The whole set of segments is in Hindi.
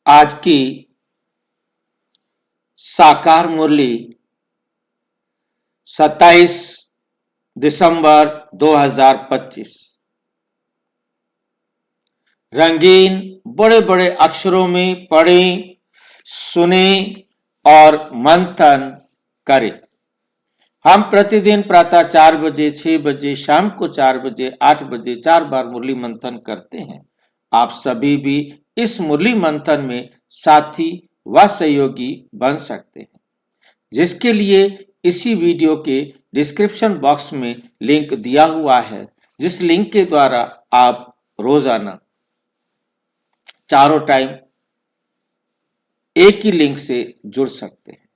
आज की साकार मुरली 27 दिसंबर 2025 रंगीन बड़े बड़े अक्षरों में पढ़ें, सुने और मंथन करें। हम प्रतिदिन प्रातः 4 बजे, 6 बजे, शाम को 4 बजे, 8 बजे 4 बार मुरली मंथन करते हैं। आप सभी भी इस मुरली मंथन में साथी व सहयोगी बन सकते हैं, जिसके लिए इसी वीडियो के डिस्क्रिप्शन बॉक्स में लिंक दिया हुआ है, जिस लिंक के द्वारा आप रोजाना चारों टाइम एक ही लिंक से जुड़ सकते हैं।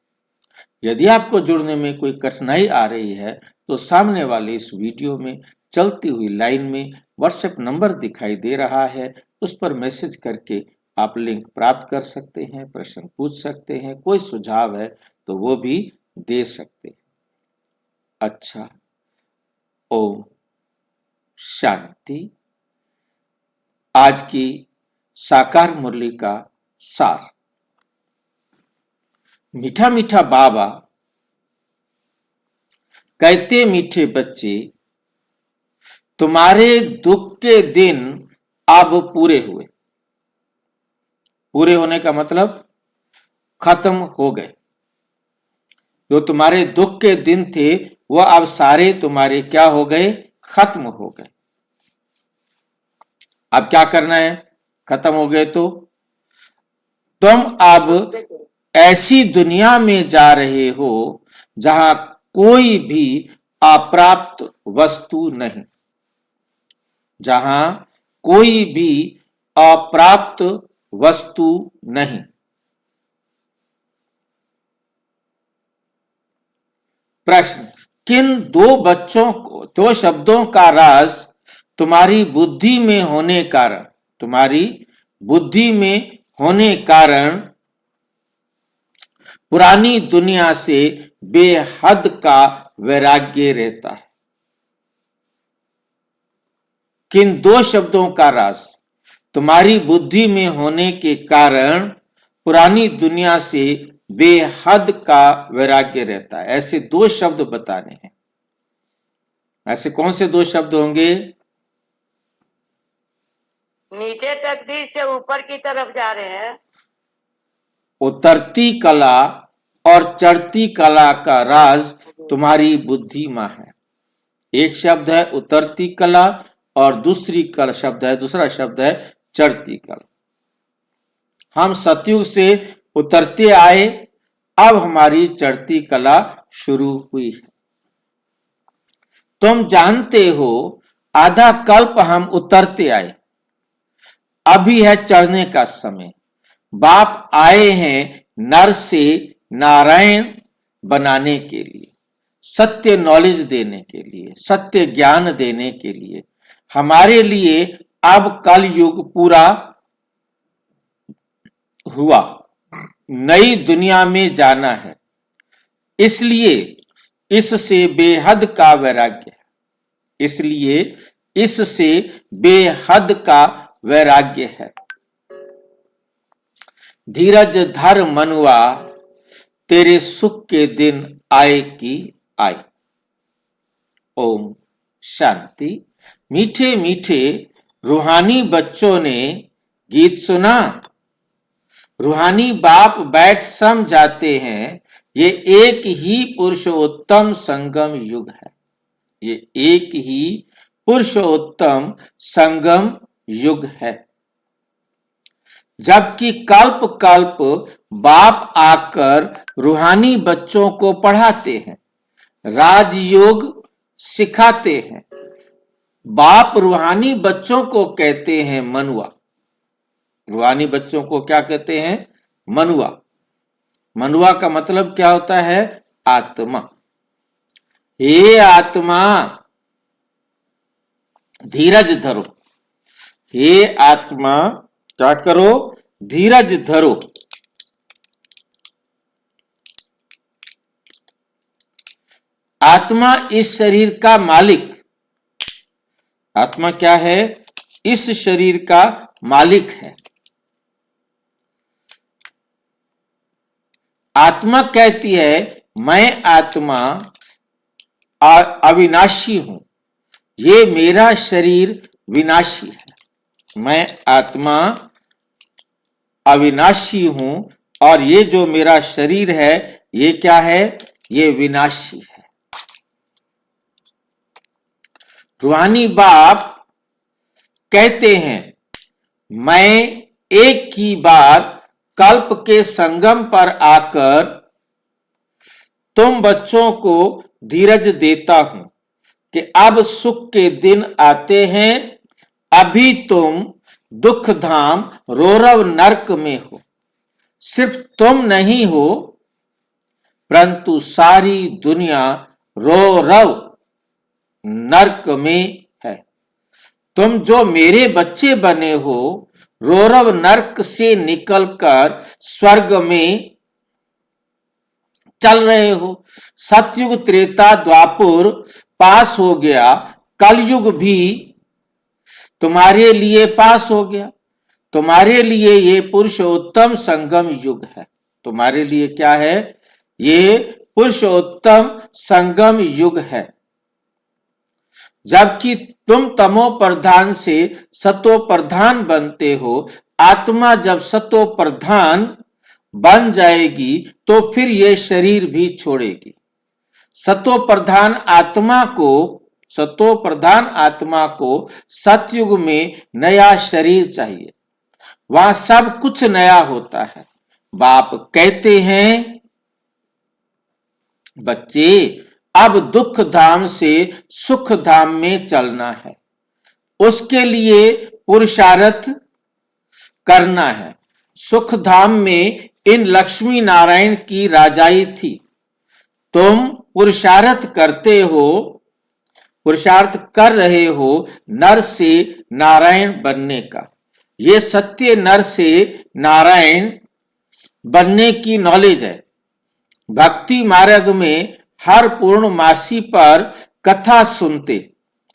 यदि आपको जुड़ने में कोई कठिनाई आ रही है तो सामने वाले इस वीडियो में चलती हुई लाइन में व्हाट्सएप नंबर दिखाई दे रहा है, उस पर मैसेज करके आप लिंक प्राप्त कर सकते हैं, प्रश्न पूछ सकते हैं, कोई सुझाव है तो वो भी दे सकते हैं। अच्छा, ओम शांति। आज की साकार मुरली का सार। मीठा मीठा बाबा कहते, मीठे बच्चे तुम्हारे दुख के दिन अब पूरे हुए। पूरे होने का मतलब खत्म हो गए। जो तुम्हारे दुख के दिन थे वह अब सारे तुम्हारे क्या हो गए? खत्म हो गए। अब क्या करना है? खत्म हो गए तो तुम अब ऐसी दुनिया में जा रहे हो जहां कोई भी अप्राप्त वस्तु नहीं, जहां कोई भी अप्राप्त वस्तु नहीं। प्रश्न, किन दो शब्दों का राज तुम्हारी बुद्धि में होने कारण, तुम्हारी बुद्धि में होने कारण पुरानी दुनिया से बेहद का वैराग्य रहता है? किन दो शब्दों का राज तुम्हारी बुद्धि में होने के कारण पुरानी दुनिया से बेहद का वैराग्य रहता है? ऐसे दो शब्द बताने हैं। ऐसे कौन से दो शब्द होंगे? नीचे तकदीर से ऊपर की तरफ जा रहे हैं। उतरती कला और चढ़ती कला का राज तुम्हारी बुद्धि में है। एक शब्द है उतरती कला और दूसरा शब्द है चढ़ती कला। हम सतयुग से उतरते आए, अब हमारी चढ़ती कला शुरू हुई है। तुम जानते हो आधा कल्प हम उतरते आए, अभी है चढ़ने का समय। बाप आए हैं नर से नारायण बनाने के लिए, सत्य नॉलेज देने के लिए, सत्य ज्ञान देने के लिए। हमारे लिए अब कल युग पूरा हुआ, नई दुनिया में जाना है, इसलिए इससे बेहद का वैराग्य है। इसलिए इससे बेहद का वैराग्य है। धीरज धर मनुआ, तेरे सुख के दिन आए कि आए। ओम शांति। मीठे मीठे रूहानी बच्चों ने गीत सुना। रूहानी बाप बैठ समझाते हैं, ये एक ही पुरुषोत्तम संगम युग है। ये एक ही पुरुषोत्तम संगम युग है। जबकि कल्प कल्प बाप आकर रूहानी बच्चों को पढ़ाते हैं, राजयोग सिखाते हैं। बाप रूहानी बच्चों को कहते हैं मनुआ। रूहानी बच्चों को क्या कहते हैं? मनुआ। मनुआ का मतलब क्या होता है? आत्मा। हे आत्मा धीरज धरो। हे आत्मा क्या करो? धीरज धरो। आत्मा इस शरीर का मालिक। आत्मा क्या है? इस शरीर का मालिक है। आत्मा कहती है मैं आत्मा अविनाशी हूं, ये मेरा शरीर विनाशी है। मैं आत्मा अविनाशी हूं और ये जो मेरा शरीर है ये क्या है? ये विनाशी है। रूहानी बाप कहते हैं मैं एक की बार कल्प के संगम पर आकर तुम बच्चों को धीरज देता हूं कि अब सुख के दिन आते हैं, अभी तुम दुख धाम रोरव नरक में हो। सिर्फ तुम नहीं हो परंतु सारी दुनिया रोरव नरक में है। तुम जो मेरे बच्चे बने हो रोरव नरक से निकलकर स्वर्ग में चल रहे हो। सतयुग त्रेता द्वापुर पास हो गया, कलयुग भी तुम्हारे लिए पास हो गया। तुम्हारे लिए ये पुरुषोत्तम संगम युग है। तुम्हारे लिए क्या है? ये पुरुषोत्तम संगम युग है। जबकि तुम तमो प्रधान से सतो प्रधान बनते हो, आत्मा जब सतो प्रधान बन जाएगी तो फिर ये शरीर भी छोड़ेगी। सतो प्रधान आत्मा को सतयुग में नया शरीर चाहिए, वहां सब कुछ नया होता है। बाप कहते हैं बच्चे अब दुख धाम से सुख धाम में चलना है, उसके लिए पुरुषार्थ करना है। सुख धाम में इन लक्ष्मी नारायण की राजाई थी। तुम पुरुषार्थ कर रहे हो नर से नारायण बनने का। ये सत्य नर से नारायण बनने की नॉलेज है। भक्ति मार्ग में हर पूर्णमासी पर कथा सुनते,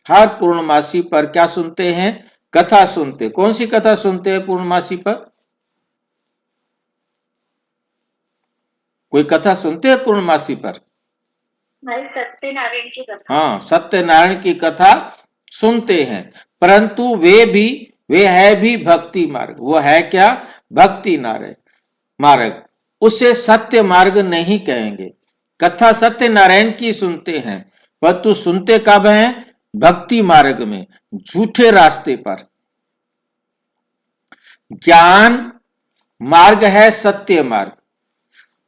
हर पूर्णमासी पर क्या सुनते हैं? कथा सुनते। कौन सी कथा सुनते हैं पूर्णमासी पर? कोई कथा सुनते हैं पूर्णमासी पर? सत्यनारायण की कथा। हाँ, सत्यनारायण की कथा सुनते हैं, परंतु वे है भी भक्ति मार्ग। वो है क्या? भक्ति मार्ग। उसे सत्य मार्ग नहीं कहेंगे। कथा सत्यनारायण की सुनते हैं, परंतु सुनते कब हैं? भक्ति मार्ग में, झूठे रास्ते पर। ज्ञान मार्ग है सत्य मार्ग।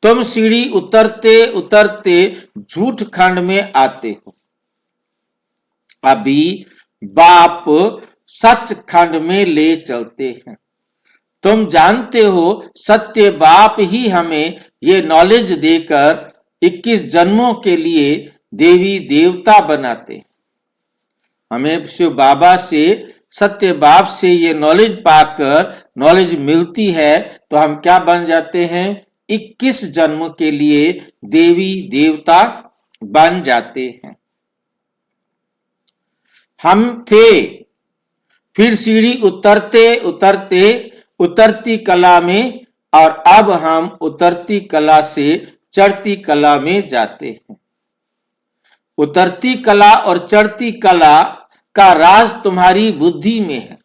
तुम सीढ़ी उतरते उतरते झूठ खंड में आते हो। अभी बाप सच खंड में ले चलते हैं। तुम जानते हो सत्य बाप ही हमें ये नॉलेज देकर 21 जन्मों के लिए देवी देवता बनाते। हमें शिव बाबा से, सत्य बाप से ये नॉलेज पाकर नॉलेज मिलती है तो हम क्या बन जाते हैं? 21 जन्म के लिए देवी देवता बन जाते हैं। हम थे, फिर सीढ़ी उतरते उतरते उतरती कला में, और अब हम उतरती कला से चढ़ती कला में जाते हैं। उतरती कला और चढ़ती कला का राज तुम्हारी बुद्धि में है।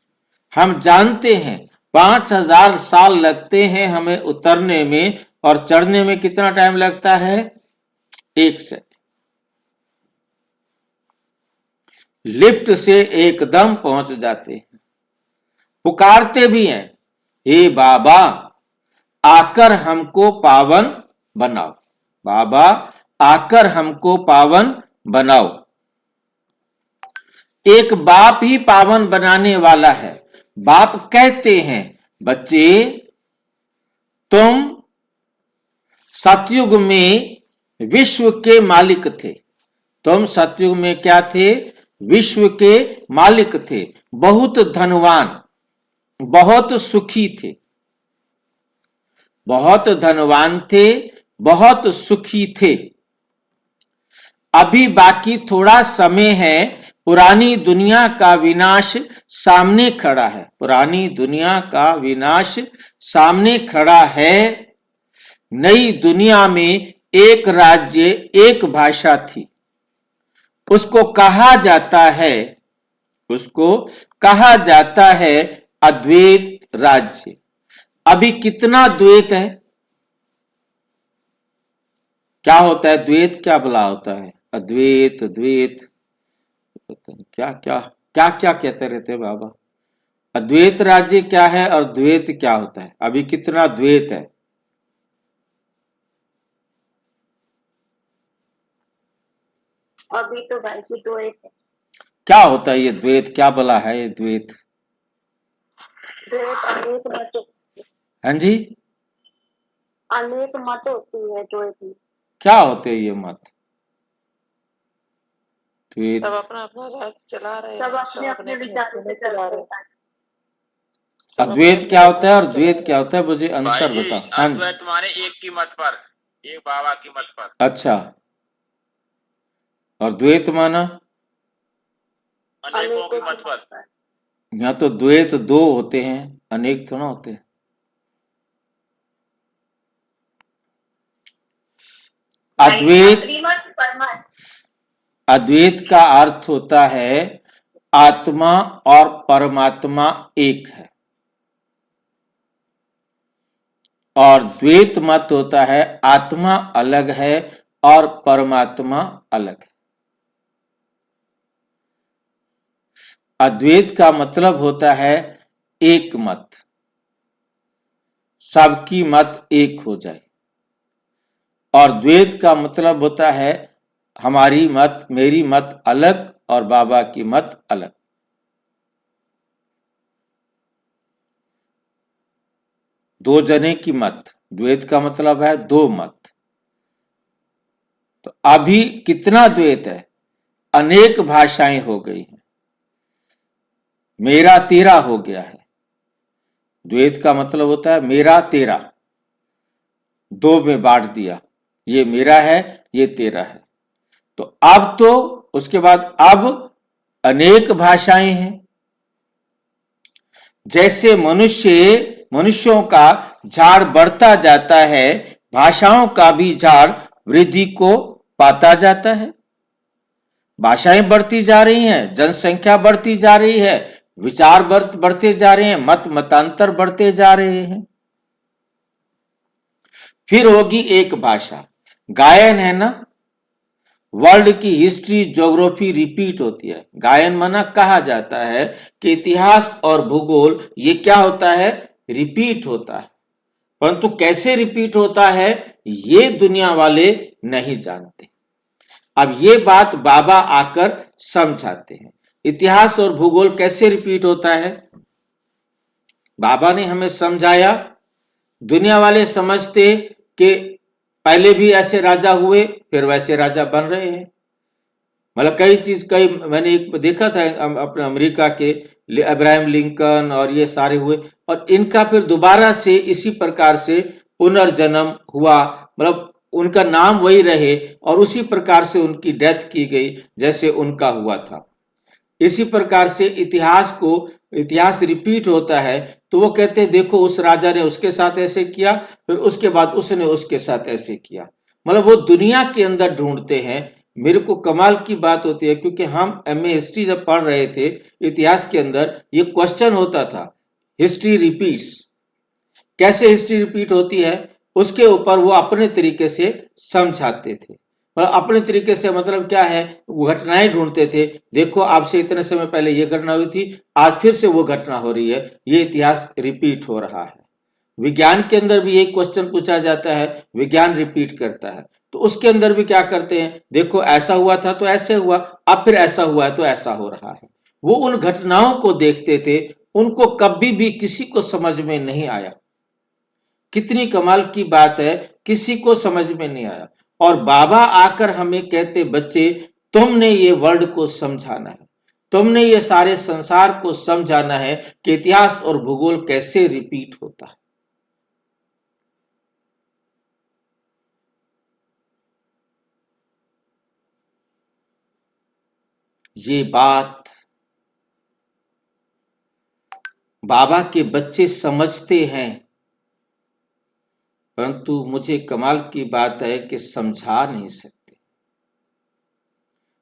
हम जानते हैं 5000 साल लगते हैं हमें उतरने में, और चढ़ने में कितना टाइम लगता है? 1 सेकंड। लिफ्ट से एकदम पहुंच जाते हैं। पुकारते भी हैं, हे बाबा आकर हमको पावन बनाओ, बाबा आकर हमको पावन बनाओ। एक बाप ही पावन बनाने वाला है। बाप कहते हैं बच्चे तुम सतयुग में विश्व के मालिक थे। तुम सतयुग में क्या थे? विश्व के मालिक थे, बहुत धनवान, बहुत सुखी थे, बहुत धनवान थे, बहुत सुखी थे। अभी बाकी थोड़ा समय है, पुरानी दुनिया का विनाश सामने खड़ा है। पुरानी दुनिया का विनाश सामने खड़ा है। नई दुनिया में एक राज्य, एक भाषा थी। उसको कहा जाता है अद्वैत राज्य। अभी कितना द्वैत है? क्या होता है द्वैत? क्या भला होता है अद्वैत? द्वैत क्या क्या क्या क्या कहते रहते हैं बाबा? अद्वैत राज्य क्या है और द्वैत क्या होता है? अभी कितना द्वैत है? अभी तो भाई जी दो एक है। क्या होता है ये द्वैत? क्या भला है ये द्वैत? द्वैत अनेक मत, हाँ जी, अनेक मत होती है द्वैत में। क्या होते हैं ये मत? द्वैत सब अपना अपना राज्य चला रहे सब हैं, अपने अपने विचारों से चला रहे हैं। सब अपने अद्वैत अपने क्या होता है और विचार से चला द्वैत रहे क्या होता है? मुझे भाई अंतर जी, बताओ। हाँ जी, अद्वैत माने एक की मत पर, एक बाबा की मत पर। अच्छा। और द्वैत माना? अनेकों की मत पर। पर। यहाँ तो द्वैत दो होते हैं, अनेक थोड़ा होते हैं। अद्वैत, श्रीमत परमात्मा। अद्वैत का अर्थ होता है आत्मा और परमात्मा एक है। और द्वैत मत होता है आत्मा अलग है और परमात्मा अलग है। अद्वैत का मतलब होता है एक मत, सबकी मत एक हो जाए। और द्वैत का मतलब होता है हमारी मत, मेरी मत अलग और बाबा की मत अलग। दो जने की मत, द्वैत का मतलब है दो मत। तो अभी कितना द्वैत है? अनेक भाषाएं हो गई हैं, मेरा तेरा हो गया है। द्वैत का मतलब होता है मेरा तेरा, दो में बांट दिया, ये मेरा है ये तेरा है। तो अब तो उसके बाद अब अनेक भाषाएं हैं। जैसे मनुष्यों का झाड़ बढ़ता जाता है, भाषाओं का भी झाड़ वृद्धि को पाता जाता है। भाषाएं बढ़ती जा रही हैं, जनसंख्या बढ़ती जा रही है, विचार बढ़ते जा रहे हैं, मतांतर बढ़ते जा रहे हैं। फिर होगी एक भाषा। गायन है ना, वर्ल्ड की हिस्ट्री ज्योग्राफी रिपीट होती है। गायन माना कहा जाता है कि इतिहास और भूगोल ये क्या होता है? रिपीट होता है। परंतु कैसे रिपीट होता है ये दुनिया वाले नहीं जानते। अब ये बात बाबा आकर समझाते हैं। इतिहास और भूगोल कैसे रिपीट होता है? बाबा ने हमें समझाया। दुनिया वाले समझते कि पहले भी ऐसे राजा हुए, फिर वैसे राजा बन रहे हैं। मतलब कई मैंने एक देखा था अपने अमेरिका के अब्राहम लिंकन और ये सारे हुए, और इनका फिर दोबारा से इसी प्रकार से पुनर्जन्म हुआ। मतलब उनका नाम वही रहे और उसी प्रकार से उनकी डेथ की गई जैसे उनका हुआ था। इसी प्रकार से इतिहास रिपीट होता है। तो वो कहते हैं देखो उस राजा ने उसके साथ ऐसे किया, फिर उसके बाद उसने उसके साथ ऐसे किया। मतलब वो दुनिया के अंदर ढूंढते हैं। मेरे को कमाल की बात होती है क्योंकि हम एमए हिस्ट्री जब पढ़ रहे थे, इतिहास के अंदर ये क्वेश्चन होता था, हिस्ट्री रिपीट्स। कैसे हिस्ट्री रिपीट होती है उसके ऊपर वो अपने तरीके से समझाते थे। मतलब अपने तरीके से मतलब क्या है, वो घटनाएं ढूंढते थे। देखो आपसे इतने समय पहले ये घटना हुई थी, आज फिर से वो घटना हो रही है, ये इतिहास रिपीट हो रहा है। विज्ञान के अंदर भी एक क्वेश्चन पूछा जाता है, विज्ञान रिपीट करता है। तो उसके अंदर भी क्या करते हैं, देखो ऐसा हुआ था तो ऐसे हुआ, अब फिर ऐसा हुआ है तो ऐसा हो रहा है। वो उन घटनाओं को देखते थे, उनको कभी भी किसी को समझ में नहीं आया। कितनी कमाल की बात है, किसी को समझ में नहीं आया। और बाबा आकर हमें कहते बच्चे तुमने ये वर्ल्ड को समझाना है, तुमने ये सारे संसार को समझाना है कि इतिहास और भूगोल कैसे रिपीट होता है। ये बात बाबा के बच्चे समझते हैं। परंतु मुझे कमाल की बात है कि समझा नहीं सकते।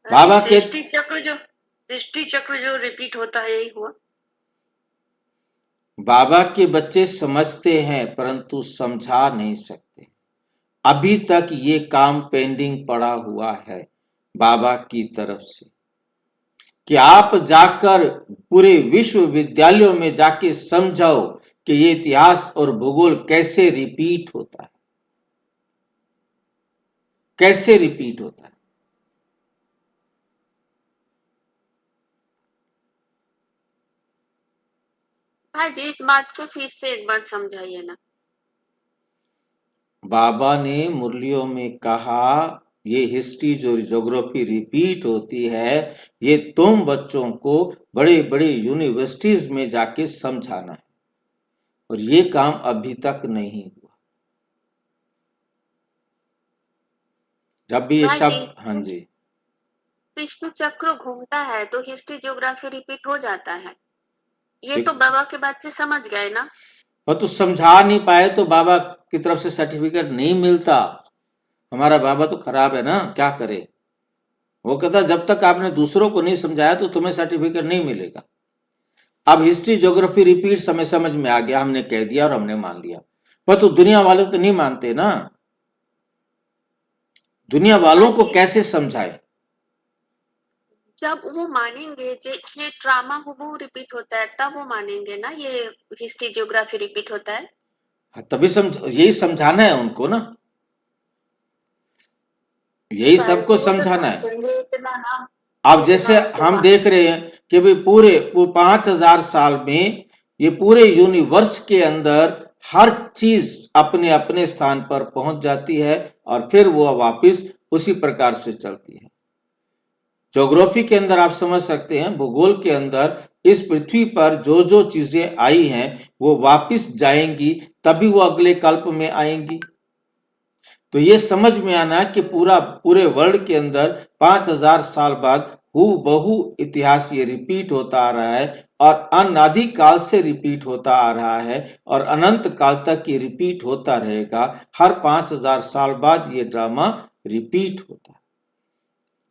बाबा के सृष्टि चक्र जो रिपीट होता है यही हुआ। बाबा के बच्चे समझते हैं परंतु समझा नहीं सकते। अभी तक ये काम पेंडिंग पड़ा हुआ है बाबा की तरफ से कि आप जाकर पूरे विश्वविद्यालयों में जाके समझाओ कि ये इतिहास और भूगोल कैसे रिपीट होता है, कैसे रिपीट होता है। भाई जी इस बात को फिर से एक बार समझाइए ना। बाबा ने मुरलियों में कहा ये हिस्ट्री जो ज्योग्राफी रिपीट होती है ये तुम बच्चों को बड़े बड़े यूनिवर्सिटीज में जाके समझाना है, और ये काम अभी तक नहीं हुआ। जब भी ये भाई शब्द, जी, हाँ जी, सृष्टि चक्र घूमता है तो हिस्ट्री ज्योग्राफी रिपीट हो जाता है। ये ठीक। तो बाबा के बच्चे समझ गए ना। पर तो समझा नहीं पाए तो बाबा की तरफ से सर्टिफिकेट नहीं मिलता। हमारा बाबा तो खराब है ना, क्या करे। वो कहता जब तक आपने दूसरों को नहीं समझाया तो तुम्हें सर्टिफिकेट नहीं मिलेगा। अब हिस्ट्री ज्योग्राफी रिपीट समय समझ में आ गया, हमने कह दिया और हमने मान लिया, पर तो दुनिया वाले तो नहीं मानते ना। दुनिया वालों को कैसे समझाए। जब वो मानेंगे ये ड्रामा हुबहू रिपीट होता है तब वो मानेंगे ना ये हिस्ट्री ज्योग्राफी रिपीट होता है। हाँ, तभी यही समझाना है उनको ना, यही सबको समझाना है। इतना ना। अब जैसे हम देख रहे हैं कि भाई पूरे 5000 साल में ये पूरे यूनिवर्स के अंदर हर चीज अपने अपने स्थान पर पहुंच जाती है और फिर वो वापस उसी प्रकार से चलती है। ज्योग्राफी के अंदर आप समझ सकते हैं, भूगोल के अंदर इस पृथ्वी पर जो जो चीजें आई हैं वो वापस जाएंगी, तभी वो अगले कल्प में आएंगी। तो ये समझ में आना कि पूरे वर्ल्ड के अंदर 5000 साल बाद हूबहू इतिहास ये रिपीट होता आ रहा है और अनादि काल से रिपीट होता आ रहा है और अनंत काल तक ये रिपीट होता रहेगा। हर 5000 साल बाद ये ड्रामा रिपीट होता है।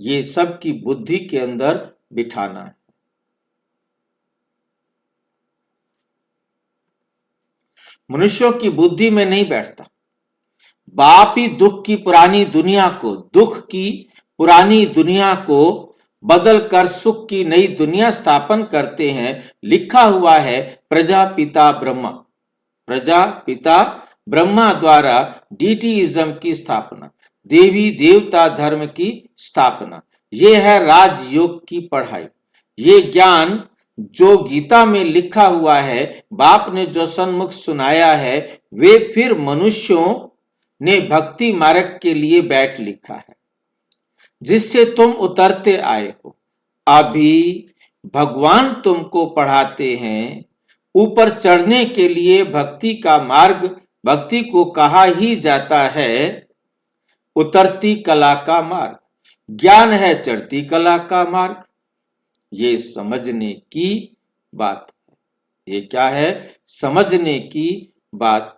ये सब की बुद्धि के अंदर बिठाना है। मनुष्यों की बुद्धि में नहीं बैठता। बाप ही दुख की पुरानी दुनिया को बदल कर सुख की नई दुनिया स्थापन करते हैं। लिखा हुआ है प्रजापिता ब्रह्मा द्वारा डीटीइज्म की स्थापना, देवी देवता धर्म की स्थापना। यह है राजयोग की पढ़ाई। ये ज्ञान जो गीता में लिखा हुआ है, बाप ने जो सन्मुख सुनाया है, वे फिर मनुष्यों ने भक्ति मार्ग के लिए बैठ लिखा है जिससे तुम उतरते आए हो। अभी भगवान तुमको पढ़ाते हैं। ऊपर चढ़ने के लिए भक्ति का मार्ग, भक्ति को कहा ही जाता है उतरती कला का मार्ग। ज्ञान है चढ़ती कला का मार्ग। ये समझने की बात है। ये क्या है? समझने की बात।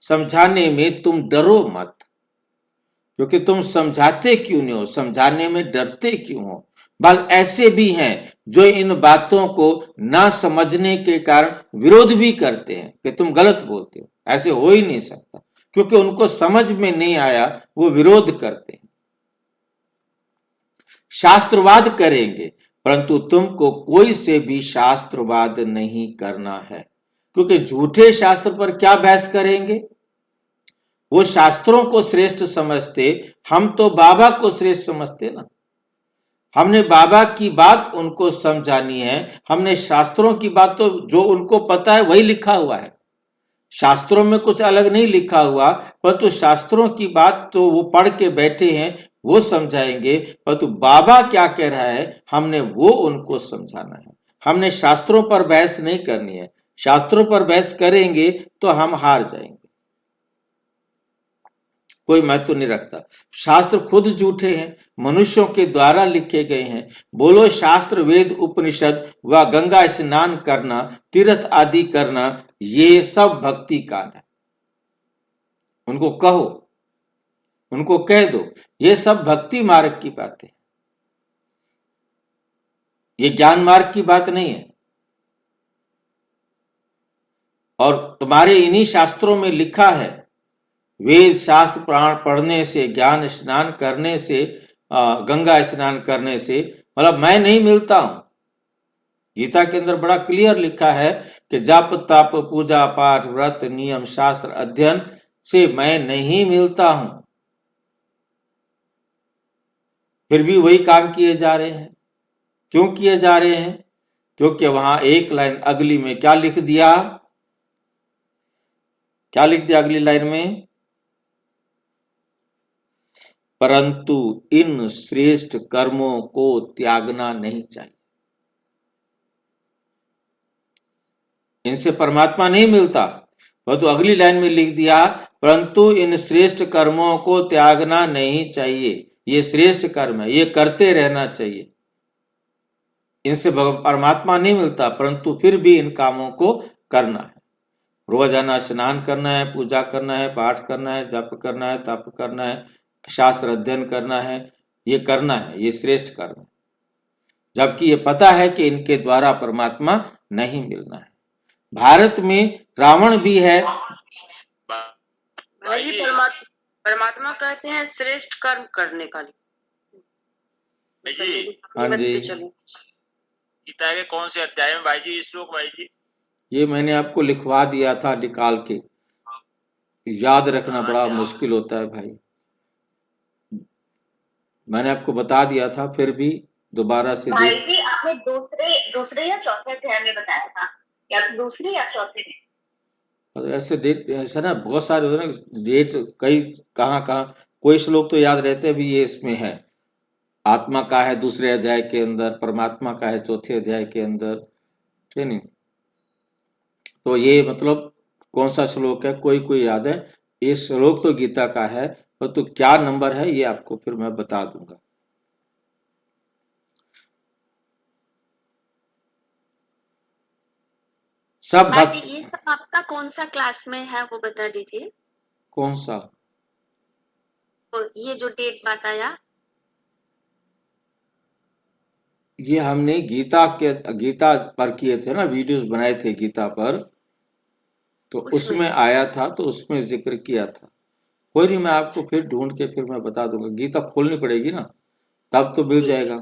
समझाने में तुम डरो मत, क्योंकि तुम समझाते क्यों नहीं हो, समझाने में डरते क्यों हो। बल ऐसे भी हैं जो इन बातों को ना समझने के कारण विरोध भी करते हैं कि तुम गलत बोलते हो। ऐसे हो ही नहीं सकता, क्योंकि उनको समझ में नहीं आया, वो विरोध करते हैं। शास्त्रवाद करेंगे, परंतु तुमको कोई से भी शास्त्रवाद नहीं करना है, क्योंकि झूठे शास्त्र पर क्या बहस करेंगे। वो शास्त्रों को श्रेष्ठ समझते, हम तो बाबा को श्रेष्ठ समझते ना। हमने बाबा की बात उनको समझानी है। हमने शास्त्रों की बात तो जो उनको पता है वही लिखा हुआ है। शास्त्रों में कुछ अलग नहीं लिखा हुआ, परंतु शास्त्रों की बात तो वो पढ़ के बैठे हैं, वो समझाएंगे। परंतु बाबा क्या कह रहा है, हमने वो उनको समझाना है। हमने शास्त्रों पर बहस नहीं करनी है। शास्त्रों पर बहस करेंगे तो हम हार जाएंगे, कोई महत्व नहीं रखता। शास्त्र खुद झूठे हैं, मनुष्यों के द्वारा लिखे गए हैं। बोलो शास्त्र, वेद, उपनिषद व गंगा स्नान करना, तीर्थ आदि करना, ये सब भक्ति कांड है। उनको कहो, उनको कह दो। ये सब भक्ति मार्ग की बातें, ये ज्ञान मार्ग की बात नहीं है। और तुम्हारे इन्हीं शास्त्रों में लिखा है, वेद शास्त्र पुराण पढ़ने से, ज्ञान स्नान करने से, गंगा स्नान करने से मतलब मैं नहीं मिलता हूं। गीता के अंदर बड़ा क्लियर लिखा है कि जप तप पूजा पाठ व्रत नियम शास्त्र अध्ययन से मैं नहीं मिलता हूं। फिर भी वही काम किए जा रहे हैं। क्यों किए जा रहे हैं? क्योंकि वहां एक लाइन अगली में क्या लिख दिया? क्या लिख दिया अगली लाइन में? परंतु इन श्रेष्ठ कर्मों को त्यागना नहीं चाहिए। इनसे परमात्मा नहीं मिलता। परंतु अगली लाइन में लिख दिया, परंतु इन श्रेष्ठ कर्मों को त्यागना नहीं चाहिए। ये श्रेष्ठ कर्म है, ये करते रहना चाहिए। इनसे परमात्मा नहीं मिलता, परंतु फिर भी इन कामों को करना है। रोजाना स्नान करना है, पूजा करना है, पाठ करना है, जप करना है, तप करना है, शास्त्र अध्ययन करना है, ये करना है, ये श्रेष्ठ कर्म है। जबकि ये पता है कि इनके द्वारा परमात्मा नहीं मिलना है। भारत में रावण भी है। भाई जी, परमात्मा कहते हैं श्रेष्ठ कर्म करने का। भाई जी, हाँ जी, गीता के कौन से अध्याय में भाई जी ये श्लोक? भाई जी ये मैंने आपको लिखवा दिया था निकाल के, याद रखना बड़ा मुश्किल होता है भाई। मैंने आपको बता दिया था, फिर भी दोबारा से भाई जी आपने दूसरे या चौथे अध्याय में बताया था, या दूसरे या चौथे में? ऐसे डेट ऐसा ना बहुत सारे होते ना डेट, कई कहाँ कोई श्लोक तो याद रहते भी, ये इसमें है। आत्मा का है दूसरे अध्याय के अंदर, परमात्मा का है चौथे अध्याय के अंदर, ठीक नहीं? तो ये मतलब कौन सा श्लोक है कोई याद है। ये श्लोक तो गीता का है, पर तो क्या नंबर है ये आपको फिर मैं बता दूंगा। सब भाई भक्त। जी ये सब आपका कौन सा क्लास में है वो बता दीजिए। कौन सा? ये जो डेट बताया, ये हमने गीता पर किए थे ना, वीडियोस बनाए थे गीता पर, तो उसमें आया था, तो उसमें जिक्र किया था। कोई नहीं, मैं आपको फिर ढूंढ के फिर मैं बता दूंगा। गीता खोलनी पड़ेगी ना, तब तो मिल जी, जाएगा,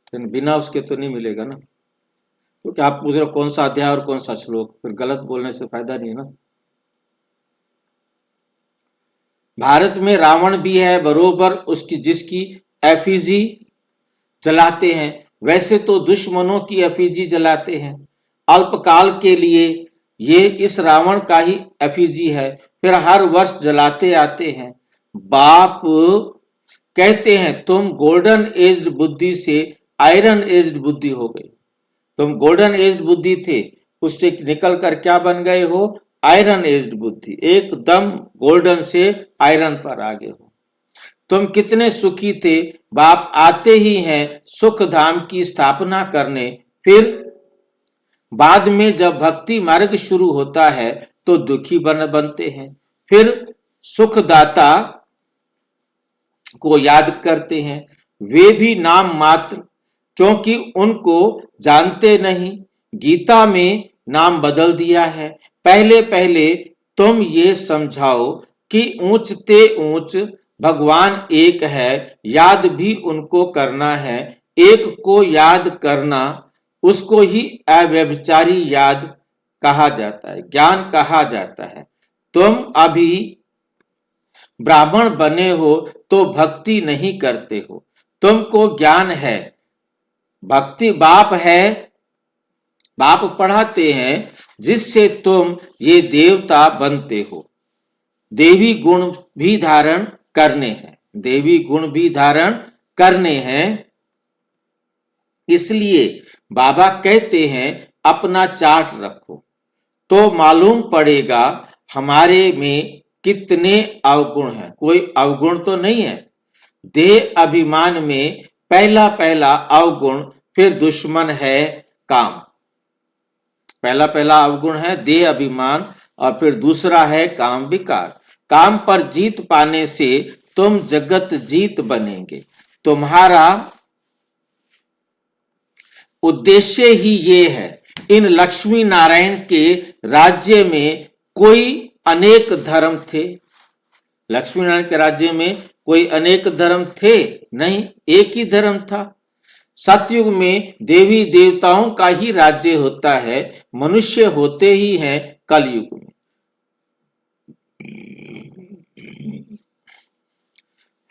फिर बिना उसके तो नहीं मिलेगा ना। क्योंकि आप पूछ रहे हो कौन सा अध्याय और कौन सा श्लोक, फिर गलत बोलने से फायदा नहीं है ना। भारत में रावण भी है बरोबर, उसकी जिसकी एफिजी जलाते हैं। वैसे तो दुश्मनों की एफिजी जलाते हैं, अल्पकाल के लिए ये इस रावण का ही एफिजी है, फिर हर वर्ष जलाते आते हैं। बाप कहते हैं तुम गोल्डन एज्ड बुद्धि से आयरन एज्ड बुद्धि हो गई। तुम गोल्डन एज्ड बुद्धि थे, उससे निकल कर क्या बन गए हो? आयरन एज्ड बुद्धि, एकदम गोल्डन से आयरन पर आ गए हो। तुम कितने सुखी थे, बाप आते ही हैं सुख धाम की स्थापना करने। फिर बाद में जब भक्ति मार्ग शुरू होता है तो दुखी बनते हैं, फिर सुखदाता को याद करते हैं। वे भी नाम मात्र, क्योंकि उनको जानते नहीं। गीता में नाम बदल दिया है। पहले पहले तुम ये समझाओ कि ऊंचते ऊंच भगवान एक है, याद भी उनको करना है। एक को याद करना, उसको ही अव्यभिचारी याद कहा जाता है, ज्ञान कहा जाता है। तुम अभी ब्राह्मण बने हो तो भक्ति नहीं करते हो, तुमको ज्ञान है, भक्ति बाप है, बाप पढ़ाते हैं, जिससे तुम ये देवता बनते हो। देवी गुण भी धारण करने हैं, देवी गुण भी धारण करने हैं। इसलिए बाबा कहते हैं अपना चार्ट रखो तो मालूम पड़ेगा हमारे में कितने अवगुण हैं। कोई अवगुण तो नहीं है। देह अभिमान में पहला अवगुण, फिर दुश्मन है काम। पहला अवगुण है देह अभिमान, और फिर दूसरा है काम विकार। काम पर जीत पाने से तुम जगत जीत बनेंगे। तुम्हारा उद्देश्य ही ये है। इन लक्ष्मी नारायण के राज्य में कोई अनेक धर्म थे। लक्ष्मी नारायण के राज्य में कोई अनेक धर्म थे नहीं, एक ही धर्म था। सतयुग में देवी देवताओं का ही राज्य होता है, मनुष्य होते ही हैं कलयुग में।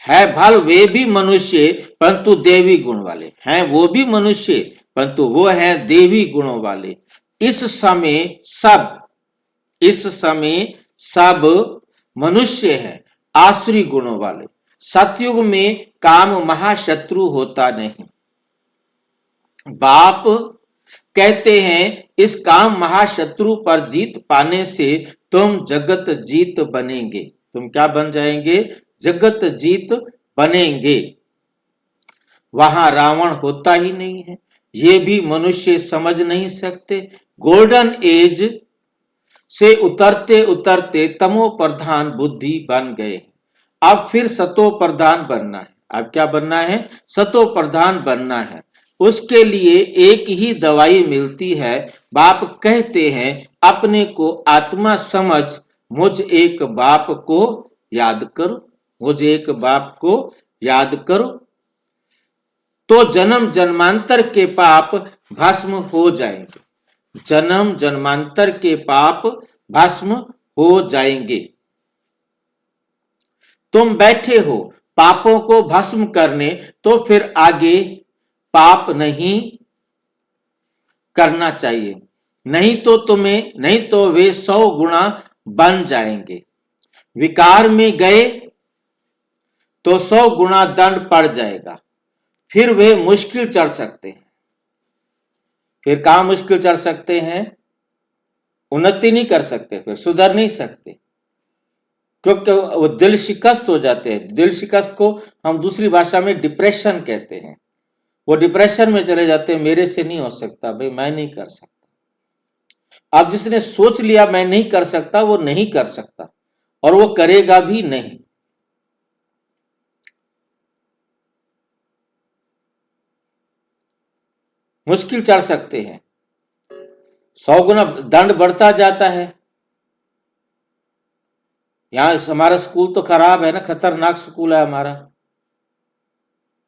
है भल वे भी मनुष्य परंतु देवी गुण वाले हैं, वो भी मनुष्य परंतु वो हैं देवी गुणों वाले। इस समय सब मनुष्य हैं आसुरी गुणों वाले। सतयुग में काम महाशत्रु होता नहीं। बाप कहते हैं इस काम महाशत्रु पर जीत पाने से तुम जगत जीत बनेंगे। तुम क्या बन जाएंगे? जगत जीत बनेंगे। वहां रावण होता ही नहीं है, ये भी मनुष्य समझ नहीं सकते। गोल्डन एज से उतरते उतरते तमो प्रधान बुद्धि बन गए। अब फिर सतो प्रधान बनना है। अब क्या बनना है? सतो प्रधान बनना है। उसके लिए एक ही दवाई मिलती है। बाप कहते हैं अपने को आत्मा समझ मुझ एक बाप को याद करो, मुझ एक बाप को याद करो तो जन्म जन्मांतर के पाप भस्म हो जाएंगे। जन्म जन्मांतर के पाप भस्म हो जाएंगे। तुम बैठे हो पापों को भस्म करने, तो फिर आगे पाप नहीं करना चाहिए, नहीं तो वे 100 गुना बन जाएंगे। विकार में गए तो 100 गुना दंड पड़ जाएगा। फिर वे मुश्किल चढ़ सकते हैं। फिर कहां मुश्किल चढ़ सकते हैं? उन्नति नहीं कर सकते, फिर सुधर नहीं सकते, क्योंकि वो दिल शिकस्त हो जाते हैं। दिल शिकस्त को हम दूसरी भाषा में डिप्रेशन कहते हैं। वो डिप्रेशन में चले जाते हैं, मेरे से नहीं हो सकता भाई, मैं नहीं कर सकता। अब जिसने सोच लिया मैं नहीं कर सकता, वो नहीं कर सकता और वो करेगा भी नहीं। मुश्किल चढ़ सकते हैं, 100 गुना दंड बढ़ता जाता है। यहां हमारा स्कूल तो खराब है ना, खतरनाक स्कूल है हमारा।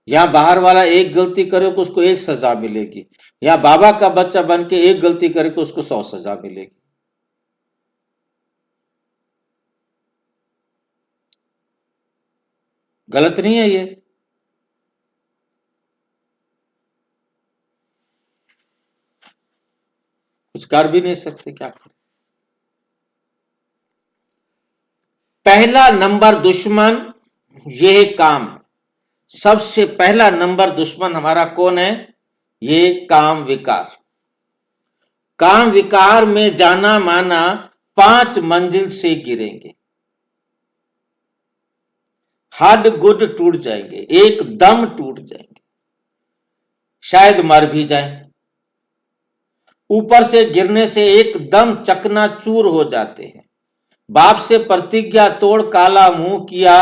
यहां बाहर वाला एक गलती करे तो उसको 1 सजा मिलेगी, यहां बाबा का बच्चा बन के एक गलती करे तो उसको 100 सजा मिलेगी। गलत नहीं है ये? कुछ कर भी नहीं सकते, क्या करें। पहला नंबर दुश्मन ये काम है। सबसे पहला नंबर दुश्मन हमारा कौन है? ये काम विकार। काम विकार में जाना माना 5 मंजिल से गिरेंगे, हड्ड गुड टूट जाएंगे, एकदम टूट जाएंगे, शायद मर भी जाए। ऊपर से गिरने से एकदम चकनाचूर हो जाते हैं। बाप से प्रतिज्ञा तोड़ काला मुंह किया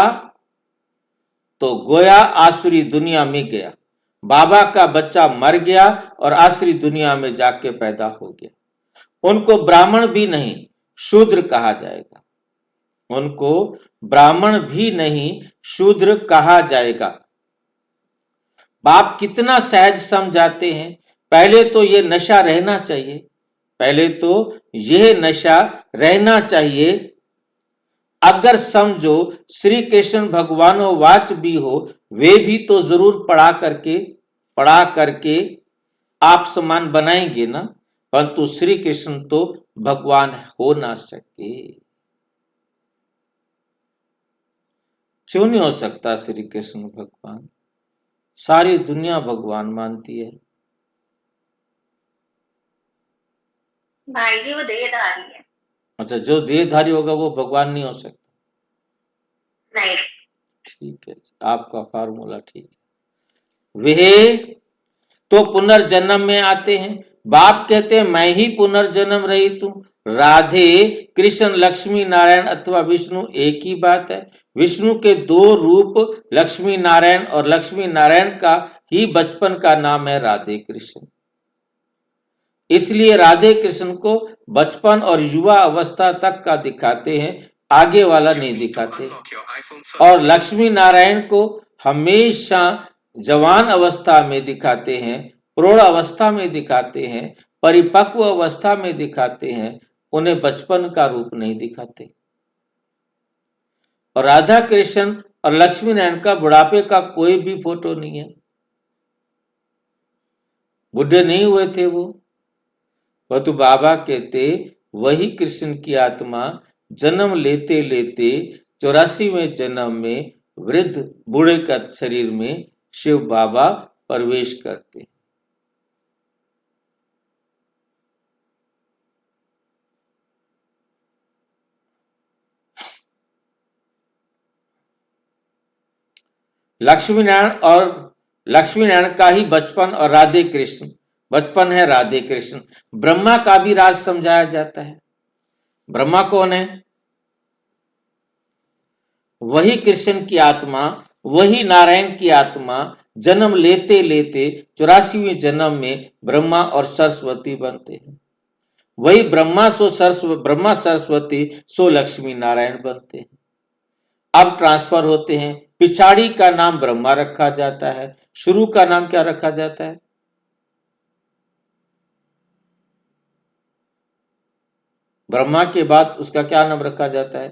तो गोया आसुरी दुनिया में गया। बाबा का बच्चा मर गया और आसुरी दुनिया में जाके पैदा हो गया। उनको ब्राह्मण भी नहीं शूद्र कहा जाएगा, उनको ब्राह्मण भी नहीं शूद्र कहा जाएगा। बाप कितना सहज समझाते हैं। पहले तो ये नशा रहना चाहिए, पहले तो यह नशा रहना चाहिए। अगर समझो श्री कृष्ण भगवानों वाच भी हो, वे भी तो जरूर पढ़ा करके आप समान बनाएंगे ना, परंतु श्री कृष्ण तो भगवान हो ना सके। क्यों नहीं हो सकता श्री कृष्ण भगवान? सारी दुनिया भगवान मानती है। भाई जी वो देहधारी है। अच्छा, जो देहधारी होगा वो भगवान नहीं हो सकता? नहीं। ठीक है, आपका फार्मूला ठीक है। वे तो पुनर्जन्म में आते हैं। बाप कहते हैं मैं ही पुनर्जन्म रहित हूं, राधे कृष्ण लक्ष्मी नारायण अथवा विष्णु एक ही बात है। विष्णु के दो रूप लक्ष्मी नारायण और लक्ष्मी नारायण का ही बचपन का नाम है राधे कृष्ण। इसलिए राधे कृष्ण को बचपन और युवा अवस्था तक का दिखाते हैं, आगे वाला नहीं दिखाते। और लक्ष्मी नारायण को हमेशा जवान अवस्था में दिखाते हैं, प्रौढ़ अवस्था में दिखाते हैं, परिपक्व अवस्था में दिखाते हैं, उन्हें बचपन का रूप नहीं दिखाते। और राधा कृष्ण और लक्ष्मी नारायण का बुढ़ापे का कोई भी फोटो नहीं है, बुढ़े नहीं हुए थे वो। तो बाबा कहते वही कृष्ण की आत्मा जन्म लेते लेते 84वें जन्म में वृद्ध बूढ़े का शरीर में शिव बाबा प्रवेश करते। लक्ष्मी नारायण का ही बचपन और राधे कृष्ण बचपन है राधे कृष्ण। ब्रह्मा का भी राज समझाया जाता है। ब्रह्मा कौन है? वही कृष्ण की आत्मा, वही नारायण की आत्मा जन्म लेते लेते 84वें जन्म में ब्रह्मा और सरस्वती बनते हैं। वही ब्रह्मा सरस्वती सो लक्ष्मी नारायण बनते हैं। अब ट्रांसफर होते हैं। पिछाड़ी का नाम ब्रह्मा रखा जाता है, शुरू का नाम क्या रखा जाता है? ब्रह्मा के बाद उसका क्या नाम रखा जाता है?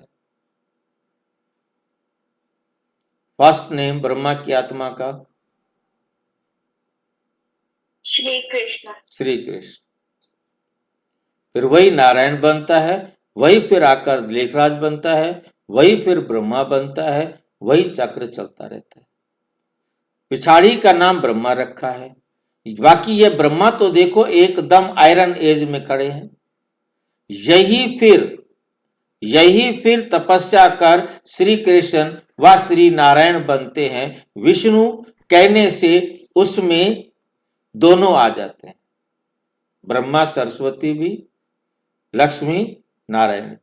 फर्स्ट नेम ब्रह्मा की आत्मा का श्री कृष्ण। श्री कृष्ण। फिर वही नारायण बनता है, वही फिर आकर लेखराज बनता है, वही फिर ब्रह्मा बनता है, वही चक्र चलता रहता है। पिछाड़ी का नाम ब्रह्मा रखा है। बाकी ये ब्रह्मा तो देखो एकदम आयरन एज में खड़े हैं। यही फिर तपस्या कर श्री कृष्ण व श्री नारायण बनते हैं। विष्णु कहने से उसमें दोनों आ जाते हैं, ब्रह्मा सरस्वती भी, लक्ष्मी नारायण।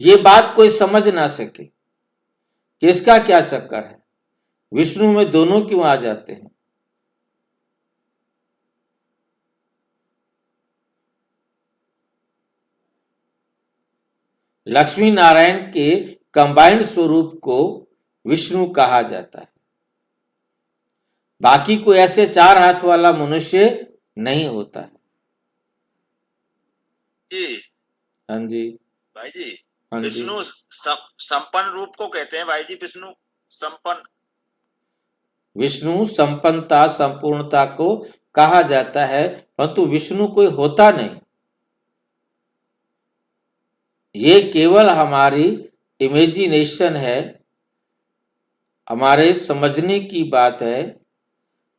ये बात कोई समझ ना सके कि इसका क्या चक्कर है, विष्णु में दोनों क्यों आ जाते हैं। लक्ष्मी नारायण के कंबाइंड स्वरूप को विष्णु कहा जाता है। बाकी कोई ऐसे 4 हाथ वाला मनुष्य नहीं होता है। जी हाँ जी भाई जी, हाँ जी। विष्णु संपन्न रूप को कहते हैं भाई जी। विष्णु संपन्न, विष्णु संपन्नता संपूर्णता को कहा जाता है, परंतु विष्णु कोई होता नहीं। ये केवल हमारी इमेजिनेशन है, हमारे समझने की बात है।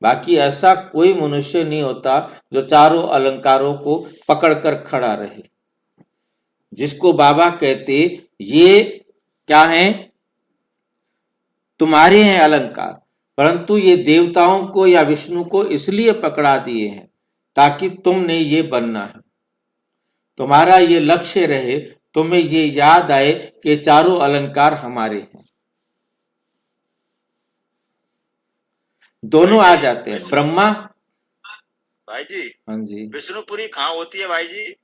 बाकी ऐसा कोई मनुष्य नहीं होता जो चारों अलंकारों को पकड़कर खड़ा रहे। जिसको बाबा कहते ये क्या है, तुम्हारे हैं अलंकार, परंतु ये देवताओं को या विष्णु को इसलिए पकड़ा दिए हैं ताकि तुमने ये बनना है, तुम्हारा ये लक्ष्य रहे, तुम्हें ये याद आए कि चारों अलंकार हमारे हैं। दोनों आ जाते हैं। ब्रह्मा भाई जी, हाँ जी, विष्णुपुरी कहाँ होती है भाई जी?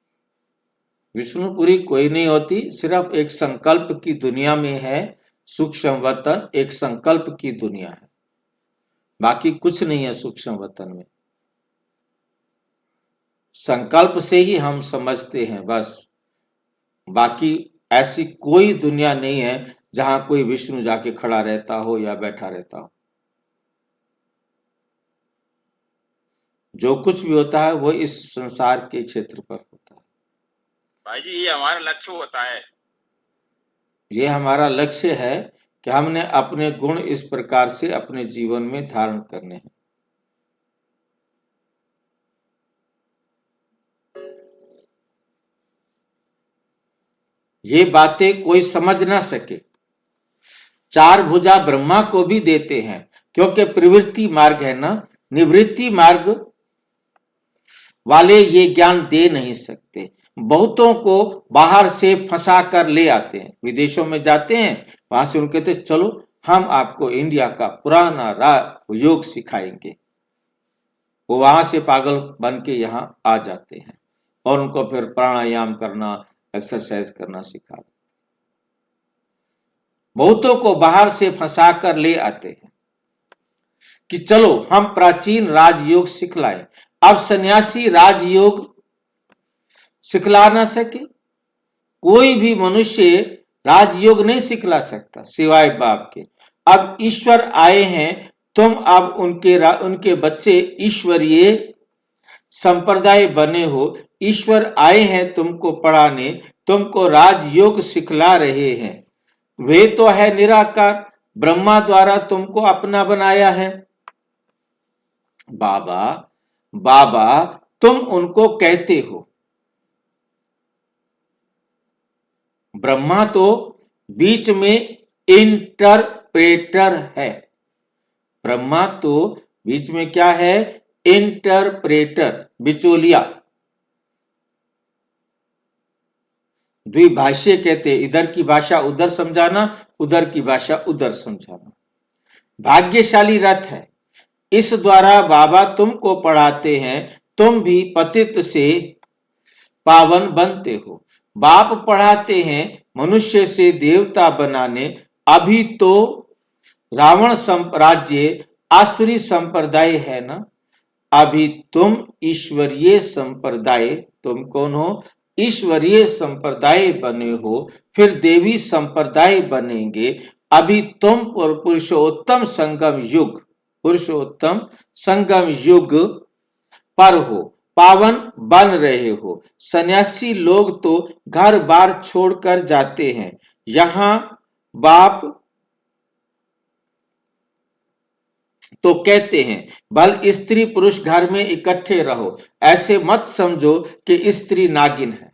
विष्णुपुरी कोई नहीं होती, सिर्फ एक संकल्प की दुनिया में है। सूक्ष्म वतन एक संकल्प की दुनिया है, बाकी कुछ नहीं है सूक्ष्म वतन में। संकल्प से ही हम समझते हैं बस। बाकी ऐसी कोई दुनिया नहीं है जहां कोई विष्णु जाके खड़ा रहता हो या बैठा रहता हो। जो कुछ भी होता है वो इस संसार के क्षेत्र पर होता है। भाई जी, ये हमारा लक्ष्य होता है। ये हमारा लक्ष्य है कि हमने अपने गुण इस प्रकार से अपने जीवन में धारण करने हैं। ये बातें कोई समझ ना सके। 4 भुजा ब्रह्मा को भी देते हैं, क्योंकि प्रवृत्ति मार्ग है ना, निवृत्ति मार्ग वाले ये ज्ञान दे नहीं सकते। बहुतों को बाहर से फंसा कर ले आते हैं, विदेशों में जाते हैं, वहां से उनके कहते चलो हम आपको इंडिया का पुराना योग सिखाएंगे। वो वहां से पागल बन के यहाँ आ जाते हैं और उनको फिर प्राणायाम करना, एक्सरसाइज करना सिखाते। बहुतों को बाहर से फंसा कर ले आते हैं कि चलो हम प्राचीन राजयोग सिखलाएं। अब सन्यासी राजयोग सिखला ना सके, कोई भी मनुष्य राजयोग नहीं सिखला सकता सिवाय बाप के। अब ईश्वर आए हैं, तुम अब उनके बच्चे ईश्वरीय संप्रदाय बने हो। ईश्वर आए हैं तुमको पढ़ाने, तुमको राजयोग सिखला रहे हैं। वे तो है निराकार, ब्रह्मा द्वारा तुमको अपना बनाया है। बाबा बाबा तुम उनको कहते हो। ब्रह्मा तो बीच में इंटरप्रेटर है। ब्रह्मा तो बीच में क्या है? इंटरप्रेटर, बिचौलिया। द्विभाष्य कहते, इधर की भाषा उधर समझाना, उधर की भाषा उधर समझाना। भाग्यशाली रथ है, इस द्वारा बाबा तुमको पढ़ाते हैं, तुम भी पतित से पावन बनते हो। बाप पढ़ाते हैं मनुष्य से देवता बनाने। अभी तो रावण राज्य आसुरी संप्रदाय है ना, अभी तुम ईश्वरीय संप्रदाय, तुम कौन हो? ईश्वरीय संप्रदाय बने हो, फिर देवी संप्रदाय बनेंगे। अभी तुम पुरुषोत्तम संगम युग पर हो, पावन बन रहे हो। सन्यासी लोग तो घर बार छोड़कर जाते हैं, यहाँ बाप तो कहते हैं बल स्त्री पुरुष घर में इकट्ठे रहो। ऐसे मत समझो कि स्त्री नागिन है,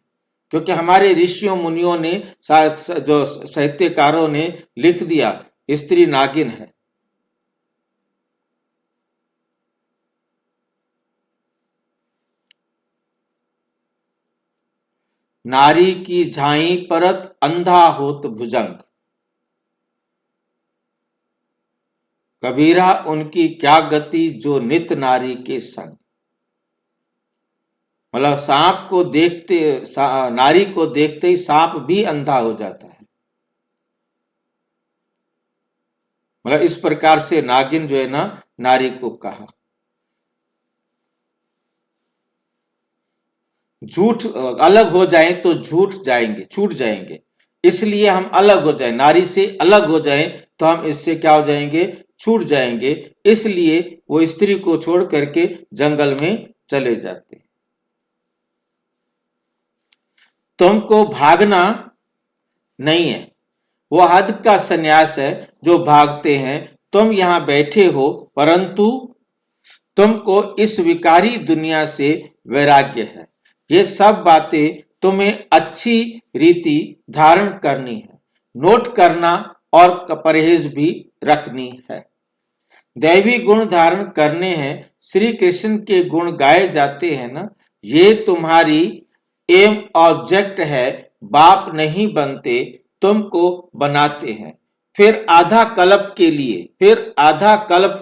क्योंकि हमारे ऋषियों मुनियों ने, जो साहित्यकारों ने लिख दिया, स्त्री नागिन है। नारी की झाई परत अंधा होत भुजंग। कबीरा उनकी क्या गति जो नित नारी के संग। मतलब सांप को देखते, नारी को देखते ही सांप भी अंधा हो जाता है। मतलब इस प्रकार से नागिन जो है ना, नारी को कहा। झूठ अलग हो जाए तो छूट जाएंगे। इसलिए हम अलग हो जाए, नारी से अलग हो जाए तो हम इससे क्या हो जाएंगे? छूट जाएंगे। इसलिए वो स्त्री को छोड़ करके जंगल में चले जाते। तुमको भागना नहीं है, वो हद का सन्यास है जो भागते हैं। तुम यहां बैठे हो, परंतु तुमको इस विकारी दुनिया से वैराग्य है। ये सब बातें तुम्हें अच्छी रीति धारण करनी है, नोट करना और परहेज भी रखनी है। दैवी गुण धारण करने हैं। श्री कृष्ण के गुण गाए जाते हैं ना, ये तुम्हारी एम ऑब्जेक्ट है। बाप नहीं बनते, तुमको बनाते हैं। फिर आधा कल्प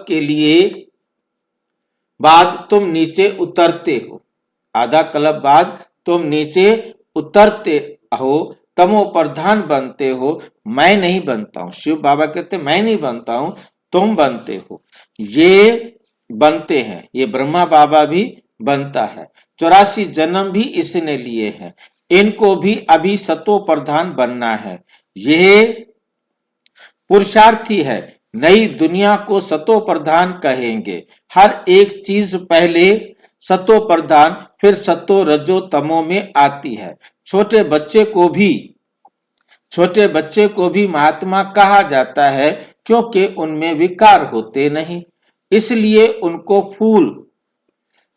के लिए बाद तुम नीचे उतरते हो। आधा कल्प बाद तुम नीचे उतरते हो, तमो प्रधान बनते हो। मैं नहीं बनता हूं, शिव बाबा कहते मैं नहीं बनता हूं, तुम बनते हो। ये बनते हैं, ये ब्रह्मा बाबा भी बनता है। 84 जन्म भी इसने लिए हैं, इनको भी अभी सतो प्रधान बनना है। यह पुरुषार्थी है, नई दुनिया को सतो प्रधान कहेंगे। हर एक चीज पहले सतो प्रधान, फिर सतो रजो तमो में आती है। छोटे बच्चे को भी महात्मा कहा जाता है, क्योंकि उनमें विकार होते नहीं, इसलिए उनको फूल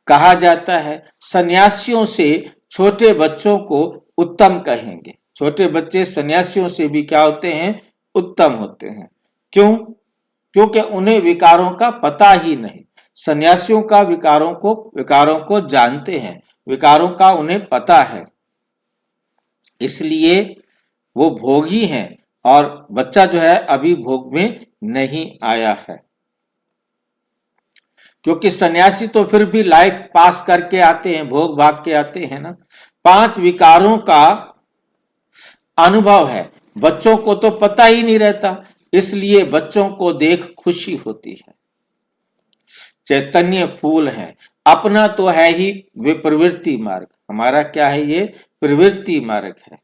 कहा जाता है। सन्यासियों से छोटे बच्चों को उत्तम कहेंगे। छोटे बच्चे सन्यासियों से भी क्या होते हैं? उत्तम होते हैं। क्यों? क्योंकि उन्हें विकारों का पता ही नहीं। सन्यासियों का विकारों को जानते हैं, विकारों का उन्हें पता है, इसलिए वो भोगी हैं और बच्चा जो है अभी भोग में नहीं आया है। क्योंकि सन्यासी तो फिर भी लाइफ पास करके आते हैं, भोग भाग के आते हैं ना। 5 विकारों का अनुभव है, बच्चों को तो पता ही नहीं रहता, इसलिए बच्चों को देख खुशी होती है। चैतन्य फूल है, अपना तो है ही वे प्रवृत्ति मार्ग, हमारा क्या है, ये प्रवृत्ति मार्ग है।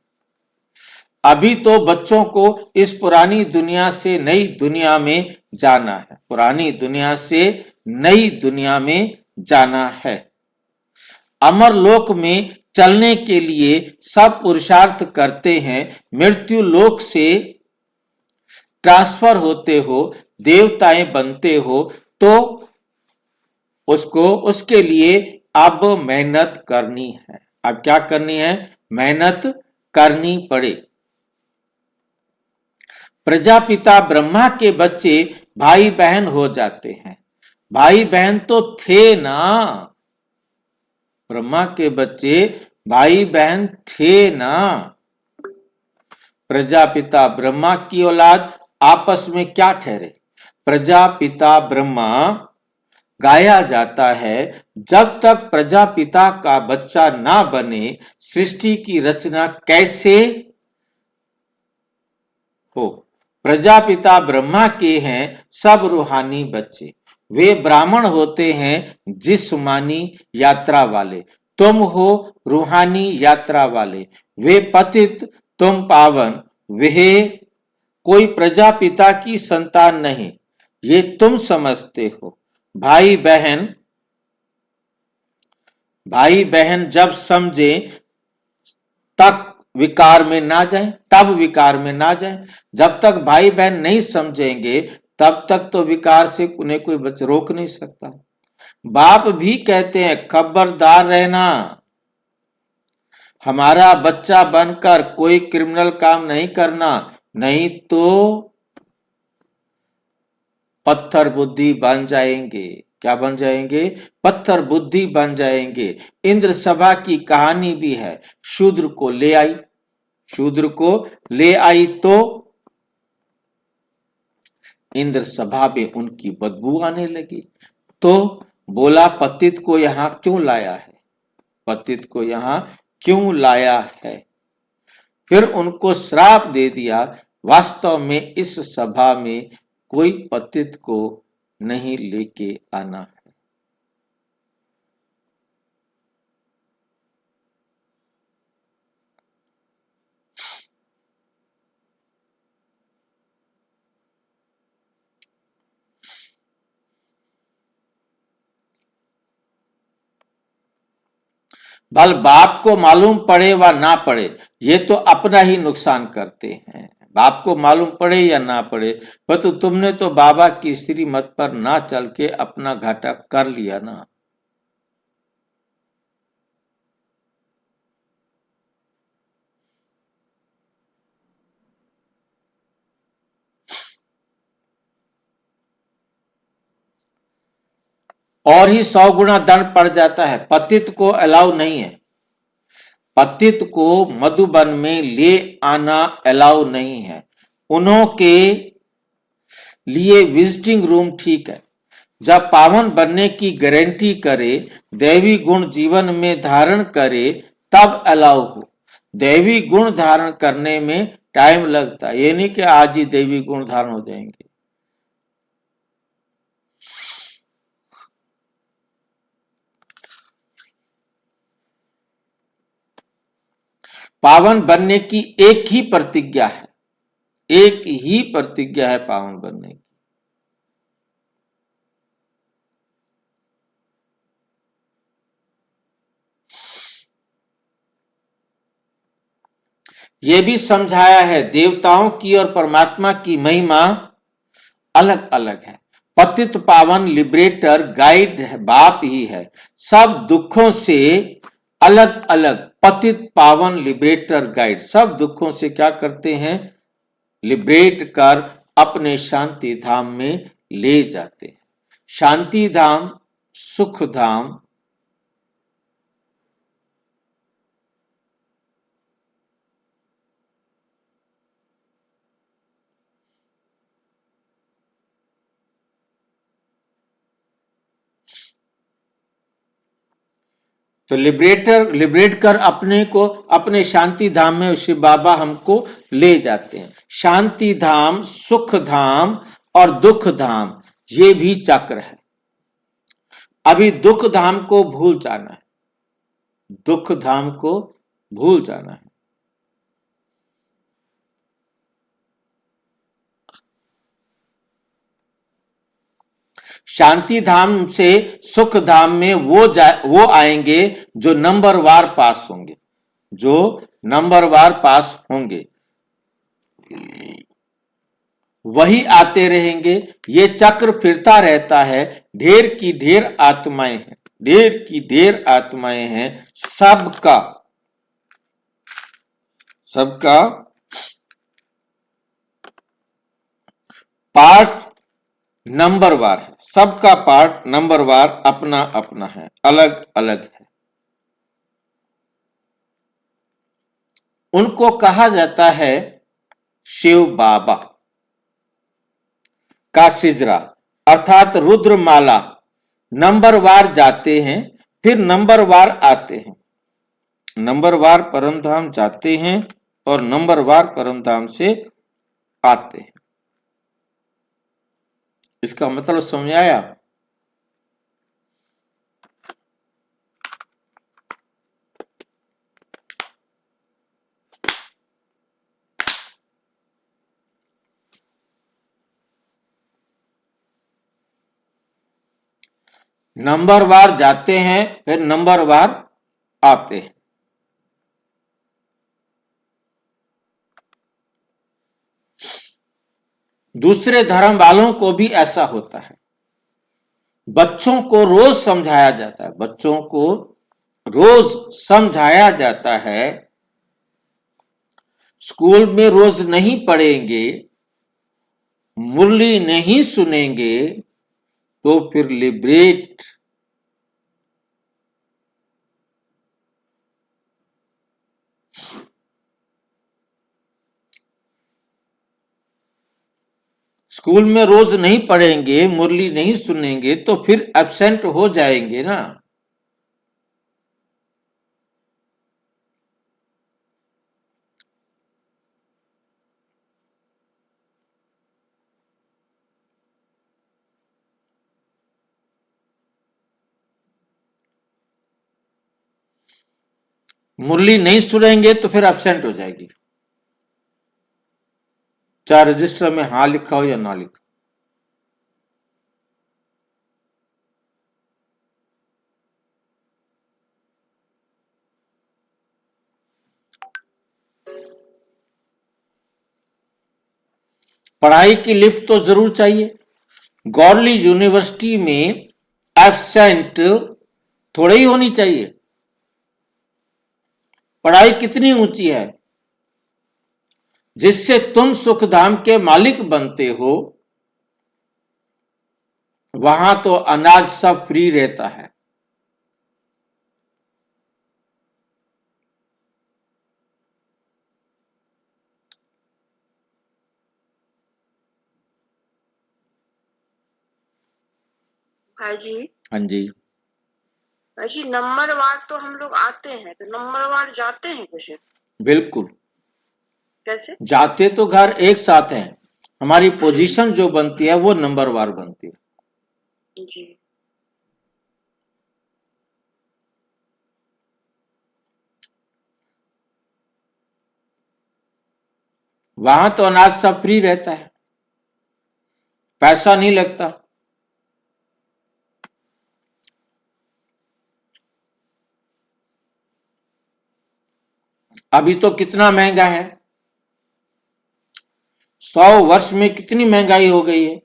अभी तो बच्चों को इस पुरानी दुनिया से नई दुनिया में जाना है, पुरानी दुनिया से नई दुनिया में जाना है। अमर लोक में चलने के लिए सब पुरुषार्थ करते हैं, मृत्यु लोक से ट्रांसफर होते हो, देवताएं बनते हो, तो उसके लिए अब मेहनत करनी है। अब क्या करनी है, मेहनत करनी पड़े। प्रजापिता ब्रह्मा के बच्चे भाई बहन हो जाते हैं। भाई बहन तो थे ना, ब्रह्मा के बच्चे भाई बहन थे ना। प्रजापिता ब्रह्मा की औलाद आपस में क्या ठहरे? प्रजापिता ब्रह्मा गाया जाता है, जब तक प्रजापिता का बच्चा ना बने सृष्टि की रचना कैसे हो। प्रजापिता ब्रह्मा के हैं सब रूहानी बच्चे, वे ब्राह्मण होते हैं जिस्मानी यात्रा वाले, तुम हो रूहानी यात्रा वाले। वे पतित तुम पावन, वे कोई प्रजापिता की संतान नहीं, ये तुम समझते हो। भाई बहन जब समझे तक विकार में ना जाए, तब विकार में ना जाए। जब तक भाई बहन नहीं समझेंगे तब तक तो विकार से उन्हें कोई रोक नहीं सकता। बाप भी कहते हैं खबरदार रहना, हमारा बच्चा बनकर कोई क्रिमिनल काम नहीं करना, नहीं तो पत्थर बुद्धि बन जाएंगे। क्या बन जाएंगे? पत्थर बुद्धि बन जाएंगे। इंद्र सभा की कहानी भी है, शूद्र को ले आई तो इंद्र सभा में उनकी बदबू आने लगी, तो बोला पतित को यहां क्यों लाया है, पतित को यहां क्यों लाया है। फिर उनको श्राप दे दिया, वास्तव में इस सभा में कोई पतित को नहीं लेके आना है। भल बाप को मालूम पड़े व ना पड़े, ये तो अपना ही नुकसान करते हैं। बाप को मालूम पड़े या ना पड़े, पर तो तुमने तो बाबा की श्रीमत पर ना चल के अपना घाटा कर लिया ना। और ही 100 गुना दंड पड़ जाता है। पतित को अलाउ नहीं है, पतित को मधुबन में ले आना अलाउ नहीं है। उन्हों के लिए विजिटिंग रूम ठीक है, जब पावन बनने की गारंटी करे, दैवी गुण जीवन में धारण करे, तब अलाउ हो। दैवी गुण धारण करने में टाइम लगता है, ये नहीं कि आज ही दैवी गुण धारण हो जाएंगे। पावन बनने की एक ही प्रतिज्ञा है, एक ही प्रतिज्ञा है पावन बनने की। यह भी समझाया है, देवताओं की और परमात्मा की महिमा अलग अलग है। पतित पावन लिबरेटर गाइड है, बाप ही है। सब दुखों से अलग अलग पतित पावन लिबरेटर गाइड, सब दुखों से क्या करते हैं? लिबरेट कर अपने शांति धाम में ले जाते हैं। शांति धाम सुख धाम, तो लिबरेट कर अपने को अपने शांति धाम में शिव बाबा हमको ले जाते हैं। शांति धाम, सुख धाम और दुख धाम, ये भी चक्र है। अभी दुख धाम को भूल जाना है, दुख धाम को भूल जाना है। शांति धाम से सुख धाम में वो आएंगे जो नंबरवार पास होंगे, जो नंबरवार पास होंगे वही आते रहेंगे। ये चक्र फिरता रहता है। ढेर की ढेर आत्माएं हैं, ढेर की ढेर आत्माएं हैं। सबका पार्ट नंबरवार है, सबका पार्ट नंबरवार अपना अपना है, अलग अलग है। उनको कहा जाता है शिव बाबा का सिजरा, अर्थात रुद्रमाला। नंबरवार जाते हैं, फिर नंबरवार आते हैं। नंबरवार परमधाम जाते हैं और नंबरवार परमधाम से आते हैं। इसका मतलब समझ आया? नंबरवार जाते हैं, फिर नंबरवार आते हैं। दूसरे धर्म वालों को भी ऐसा होता है। बच्चों को रोज समझाया जाता है, बच्चों को रोज समझाया जाता है। स्कूल में रोज नहीं पढ़ेंगे, मुरली नहीं सुनेंगे, तो फिर लिबरेट स्कूल में रोज नहीं पढ़ेंगे, मुरली नहीं सुनेंगे, तो फिर एब्सेंट हो जाएंगे ना। मुरली नहीं सुनेंगे तो फिर एब्सेंट हो जाएगी, चाहे रजिस्टर में हाँ लिखा हो या ना लिखा। पढ़ाई की लिफ्ट तो जरूर चाहिए। गौरली यूनिवर्सिटी में एब्सेंट थोड़ी ही होनी चाहिए। पढ़ाई कितनी ऊंची है, जिससे तुम सुखधाम के मालिक बनते हो, वहां तो अनाज सब फ्री रहता है। भाई जी, हाँ जी, भाई जी, नंबरवार तो हम लोग आते हैं, तो नंबरवार जाते हैं कैसे? बिल्कुल कैसे जाते तो घर एक साथ हैं। हमारी पोजीशन जो बनती है वो नंबरवार बनती है। जी? वहां तो अनाज सब फ्री रहता है, पैसा नहीं लगता। अभी तो कितना महंगा है, 100 वर्ष में कितनी महंगाई हो गई है।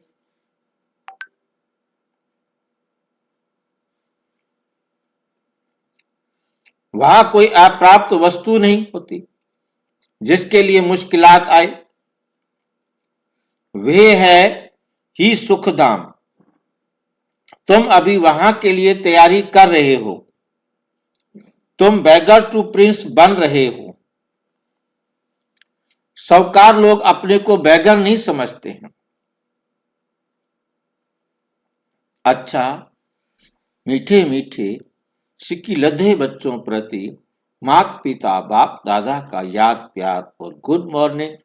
वहां कोई अप्राप्त वस्तु नहीं होती जिसके लिए मुश्किलात आए। वे है ही सुखधाम। तुम अभी वहां के लिए तैयारी कर रहे हो, तुम बेगर टू प्रिंस बन रहे हो। साहूकार लोग अपने को बेगर नहीं समझते हैं। अच्छा, मीठे मीठे सिक्की लधे बच्चों प्रति माता पिता बाप दादा का याद प्यार और गुड मॉर्निंग।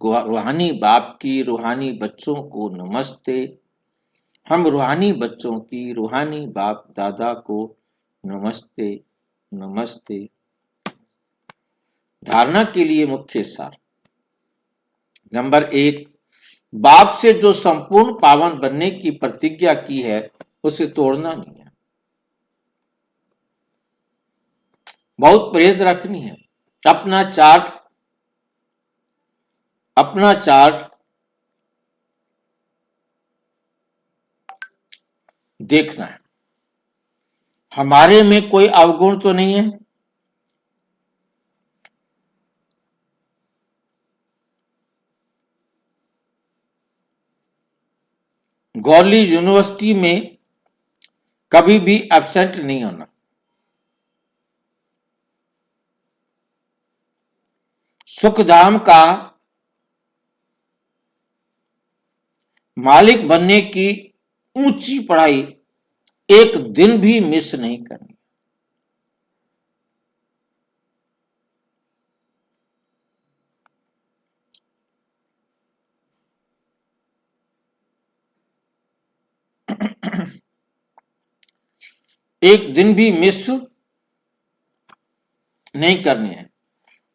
रूहानी बाप की रूहानी बच्चों को नमस्ते। हम रूहानी बच्चों की रूहानी बाप दादा को नमस्ते नमस्ते। धारणा के लिए मुख्य सार। नंबर 1, बाप से जो संपूर्ण पावन बनने की प्रतिज्ञा की है उसे तोड़ना नहीं है। बहुत परहेज रखनी है। अपना चार्ट देखना है। हमारे में कोई अवगुण तो नहीं है। गौरली यूनिवर्सिटी में कभी भी एब्सेंट नहीं होना। सुखधाम का मालिक बनने की ऊंची पढ़ाई एक दिन भी मिस नहीं करनी। एक दिन भी मिस नहीं करनी है।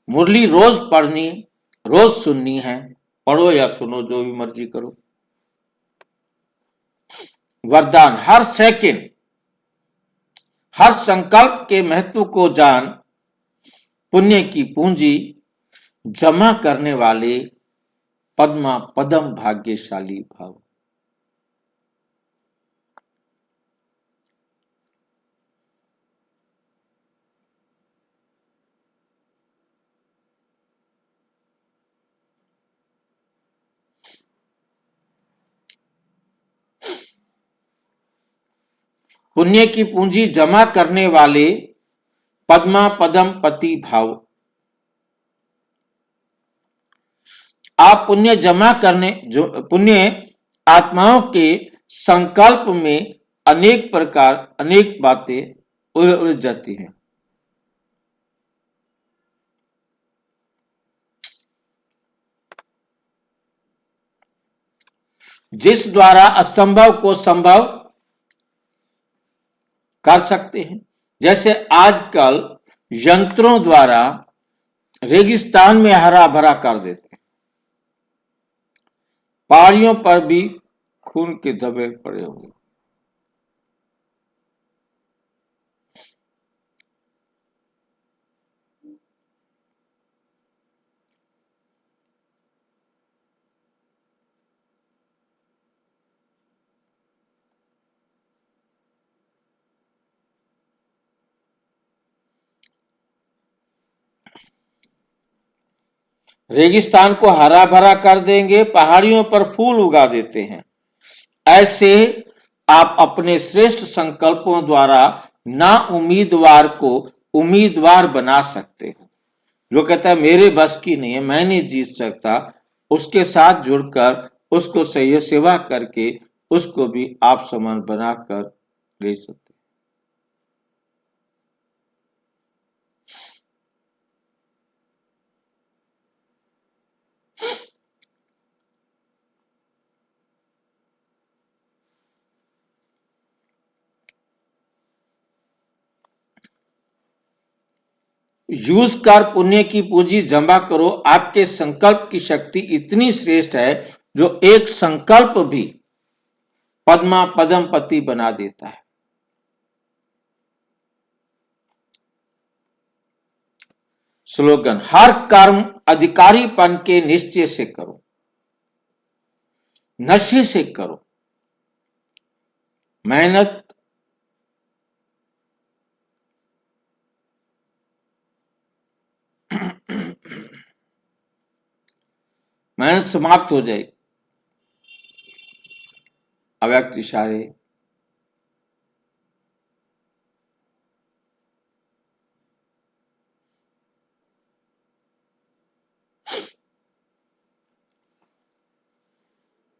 मुरली रोज पढ़नी, रोज सुननी है। पढ़ो या सुनो, जो भी मर्जी करो। वरदान, हर सेकंड हर संकल्प के महत्व को जान, पुण्य की पूंजी जमा करने वाले पद्मा पदम भाग्यशाली भाव। पुण्य की पूंजी जमा करने वाले पद्मा पदम पति भाव। आप पुण्य आत्माओं के संकल्प में अनेक बातें उलझ जाती हैं। जिस द्वारा असंभव को संभव कर सकते हैं। जैसे आजकल यंत्रों द्वारा रेगिस्तान में हरा भरा कर देते हैं। पहाड़ियों पर भी खून के धब्बे पड़े हुए। रेगिस्तान को हरा भरा कर देंगे, पहाड़ियों पर फूल उगा देते हैं। ऐसे आप अपने श्रेष्ठ संकल्पों द्वारा ना उम्मीदवार को उम्मीदवार बना सकते हो। जो कहता है मेरे बस की नहीं है, मैं नहीं जीत सकता, उसके साथ जुड़कर उसको सही सेवा करके उसको भी आप समान बनाकर ले सकते। यूज कर पुण्य की पूंजी जमा करो। आपके संकल्प की शक्ति इतनी श्रेष्ठ है जो एक संकल्प भी पद्मा पदम पति बना देता है। स्लोगन, हर कर्म अधिकारीपन के निश्चय से करो, नशे से करो। मेहनत समाप्त हो जाए। अव्यक्त इशारे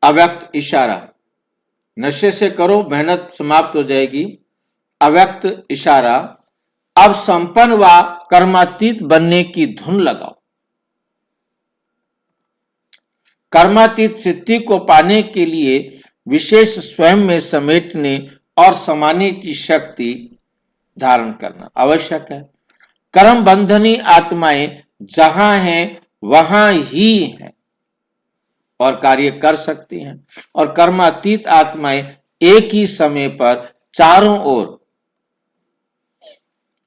अव्यक्त इशारा, नशे से करो मेहनत समाप्त हो जाएगी। अव्यक्त इशारा, अब संपन्न व कर्मातीत बनने की धुन लगाओ। कर्मातीत सिद्धि को पाने के लिए विशेष स्वयं में समेटने और समाने की शक्ति धारण करना आवश्यक है। कर्म बंधनी आत्माएं जहां हैं वहां ही हैं और कार्य कर सकती हैं, और कर्मातीत आत्माएं एक ही समय पर चारों ओर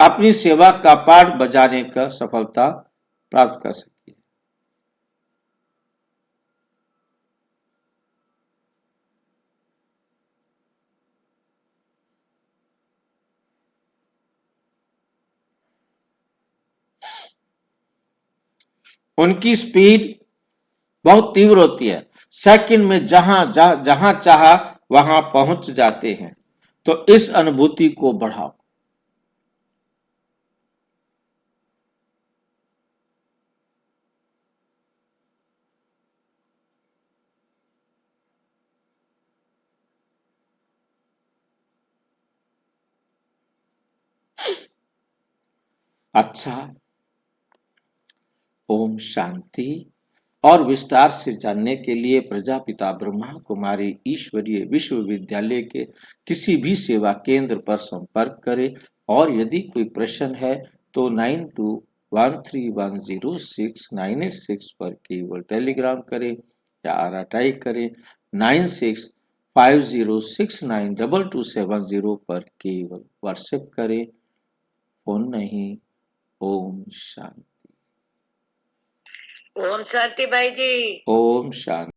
अपनी सेवा का पाठ बजाने का सफलता प्राप्त कर सकती है। उनकी स्पीड बहुत तीव्र होती है, सेकंड में जहां चाहा वहां पहुंच जाते हैं। तो इस अनुभूति को बढ़ाओ। अच्छा, ओम शांति। और विस्तार से जानने के लिए प्रजापिता ब्रह्मा कुमारी ईश्वरीय विश्वविद्यालय के किसी भी सेवा केंद्र पर संपर्क करें, और यदि कोई प्रश्न है तो 9213106986 पर केवल टेलीग्राम करें या आरटीआई करें। 9650692270 पर केवल व्हाट्सएप करें, फोन नहीं। ओम शांति। ओम शांति भाई जी। ओम शांति।